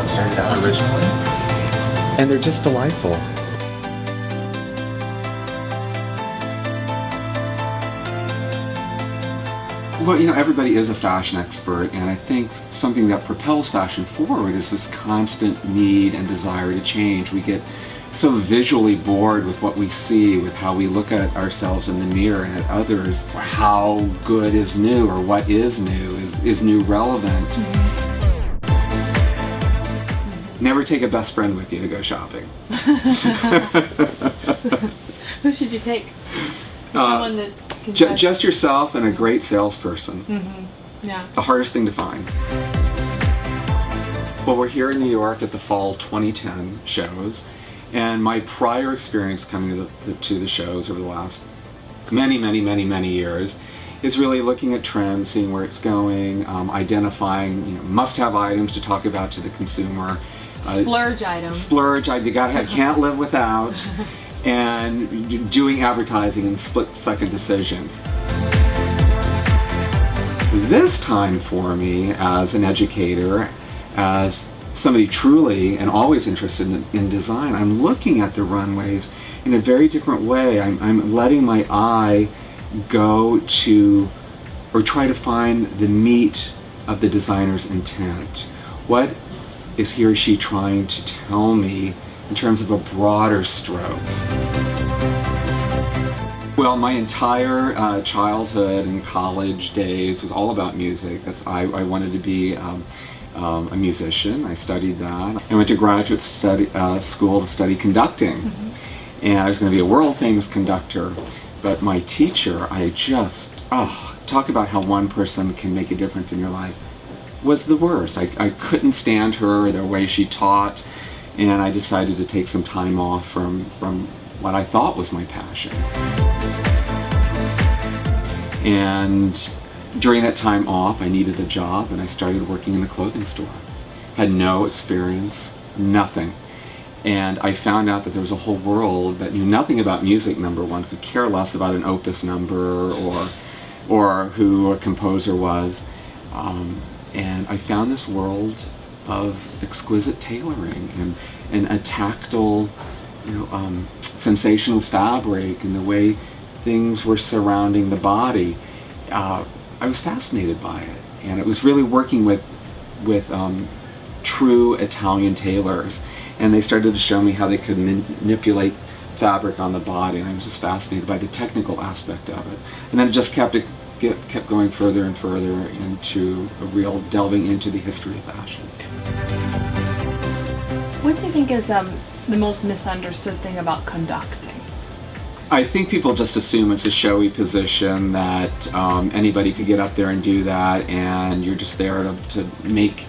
it started out originally. And they're just delightful. Well, you know, everybody is a fashion expert, and I think something that propels fashion forward is this constant need and desire to change. We get so visually bored with what we see, with how we look at ourselves in the mirror and at others. How good is new, or what is new? Is new relevant? Never take a best friend with you to go shopping. Who should you take? Someone that can just yourself and a great salesperson. Yeah. The hardest thing to find. Well, we're here in New York at the Fall 2010 shows, and my prior experience coming to the shows over the last many years is really looking at trends, seeing where it's going, identifying, you know, must-have items to talk about to the consumer. Splurge items. Splurge, you gotta have, can't live without, and doing advertising and split-second decisions. This time for me, as an educator, as somebody truly and always interested in design, I'm looking at the runways in a very different way. I'm letting my eye go to, or try to find the meat of the designer's intent. What is he or she trying to tell me in terms of a broader stroke? Well, my entire childhood and college days was all about music. I wanted to be a musician. I studied that. I went to graduate school to study conducting. And I was going to be a world famous conductor. But my teacher, talk about how one person can make a difference in your life, was the worst. I couldn't stand her, the way she taught, and I decided to take some time off from what I thought was my passion. And during that time off, I needed a job, and I started working in a clothing store. Had no experience, nothing. And I found out that there was a whole world that knew nothing about music, number one, could care less about an opus number or who a composer was. And I found this world of exquisite tailoring and a tactile, sensation with fabric and the way things were surrounding the body. I was fascinated by it, and it was really working with true Italian tailors, and they started to show me how they could manipulate fabric on the body, and I was just fascinated by the technical aspect of it. And then it just kept going further and further into a real delving into the history of fashion. What do you think is the most misunderstood thing about conducting? I think people just assume it's a showy position, that anybody could get up there and do that, and you're just there to make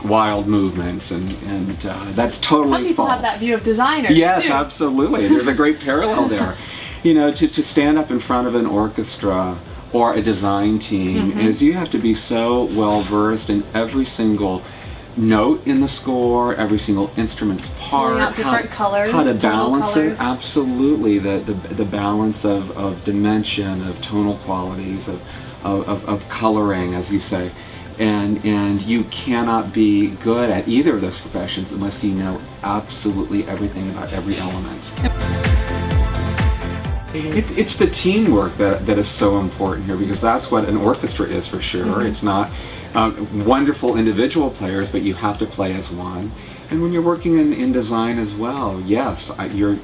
wild movements, and that's totally false. Some people have that view of designers. Yes, too. Absolutely. There's a great parallel there. To stand up in front of an orchestra or a design team is you have to be so well versed in every single note in the score, every single instrument's part, out different colors, how to balance colors. it. Absolutely, the balance of dimension, of tonal qualities, of coloring, as you say, and you cannot be good at either of those professions unless you know absolutely everything about every element. It's the teamwork that is so important here, because that's what an orchestra is for sure. It's not wonderful individual players, but you have to play as one. And when you're working in design as well, yes, you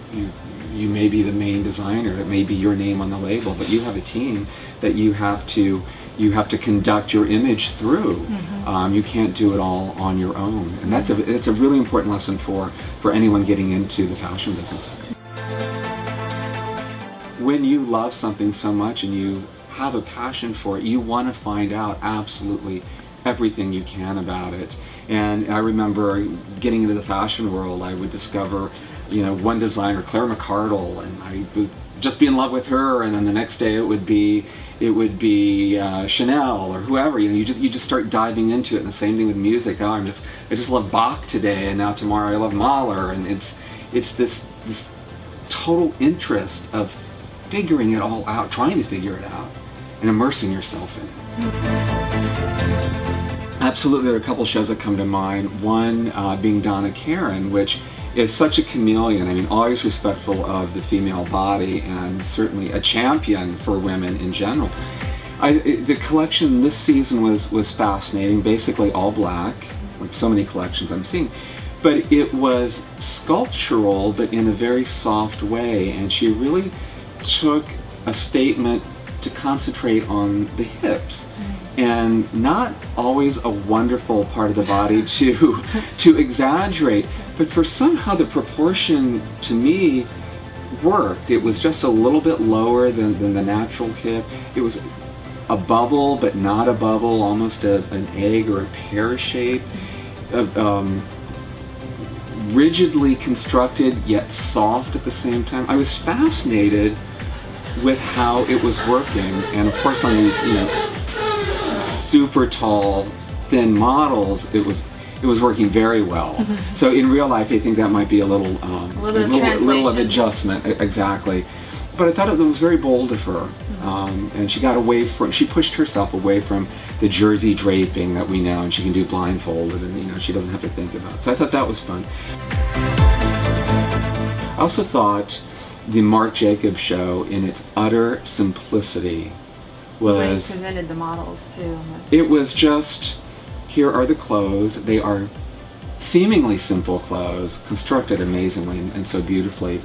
may be the main designer, it may be your name on the label, but you have a team that you have to conduct your image through. You can't do it all on your own, and it's a really important lesson for anyone getting into the fashion business. When you love something so much and you have a passion for it, you want to find out absolutely everything you can about it. And I remember getting into the fashion world, I would discover, one designer, Claire McCardle, and I would just be in love with her, and then the next day it would be Chanel or whoever. You just start diving into it. And the same thing with music. I just love Bach today, and now tomorrow I love Mahler, and it's this total interest of figuring it all out, trying to figure it out, and immersing yourself in it. Absolutely, there are a couple shows that come to mind. One being Donna Karan, which is such a chameleon. I mean, always respectful of the female body and certainly a champion for women in general. The collection this season was fascinating, basically all black, like so many collections I'm seeing. But it was sculptural, but in a very soft way, and she really took a statement to concentrate on the hips. And not always a wonderful part of the body to exaggerate, but for somehow the proportion to me worked. It was just a little bit lower than the natural hip. It was a bubble, but not a bubble, almost an egg or a pear shape. Rigidly constructed, yet soft at the same time. I was fascinated with how it was working, and of course on these, super tall, thin models, it was working very well. So in real life, I think that might be a little of adjustment, exactly. But I thought it was very bold of her, and she pushed herself away from the jersey draping that we know, and she can do blindfolded, and she doesn't have to think about it. So I thought that was fun. I also thought the Marc Jacobs show, in its utter simplicity, was... When he presented the models too. It was just, here are the clothes. They are seemingly simple clothes, constructed amazingly and so beautifully.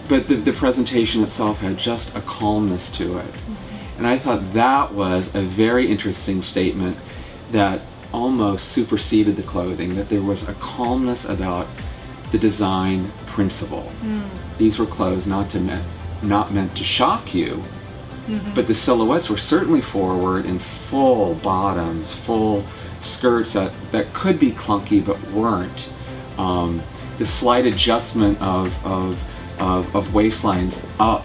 But the presentation itself had just a calmness to it. And I thought that was a very interesting statement that almost superseded the clothing, that there was a calmness about the design principle. These were clothes not meant to shock you, but the silhouettes were certainly forward in full bottoms, full skirts that could be clunky but weren't. The slight adjustment of waistlines up,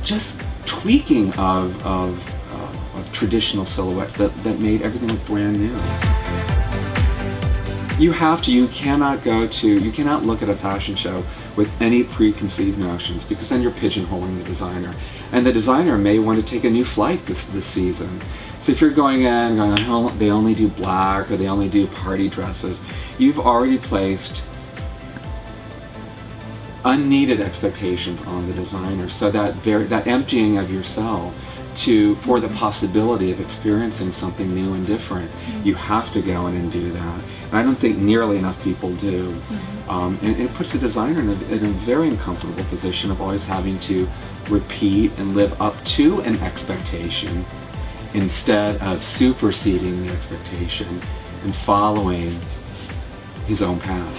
just tweaking of traditional silhouettes that made everything look brand new. You cannot look at a fashion show with any preconceived notions, because then you're pigeonholing the designer. And the designer may want to take a new flight this season. So if you're going oh, they only do black, or they only do party dresses, you've already placed unneeded expectations on the designer. So that emptying of yourself for the possibility of experiencing something new and different, you have to go in and do that. And I don't think nearly enough people do. And it puts the designer in a very uncomfortable position of always having to repeat and live up to an expectation instead of superseding the expectation and following his own path.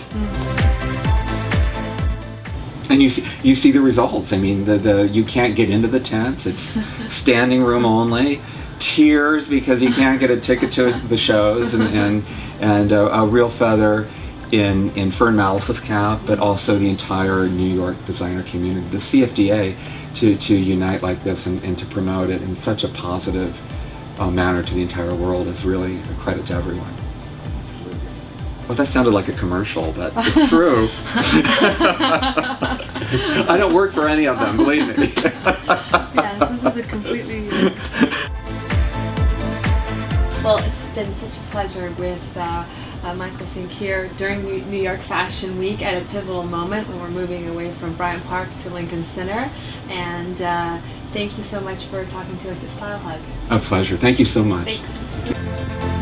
And you see the results. I mean, you can't get into the tents. It's standing room only. Tears because you can't get a ticket to the shows, and a real feather in Fern Malice's cap, but also the entire New York designer community, the CFDA, to unite like this and to promote it in such a positive manner to the entire world is really a credit to everyone. Well, that sounded like a commercial, but it's true. I don't work for any of them, believe me. Yeah, this is a completely... Well, it's been such a pleasure with Michael Fink here during New York Fashion Week at a pivotal moment when we're moving away from Bryant Park to Lincoln Center. And thank you so much for talking to us at StyleHug. A pleasure. Thank you so much. Thanks.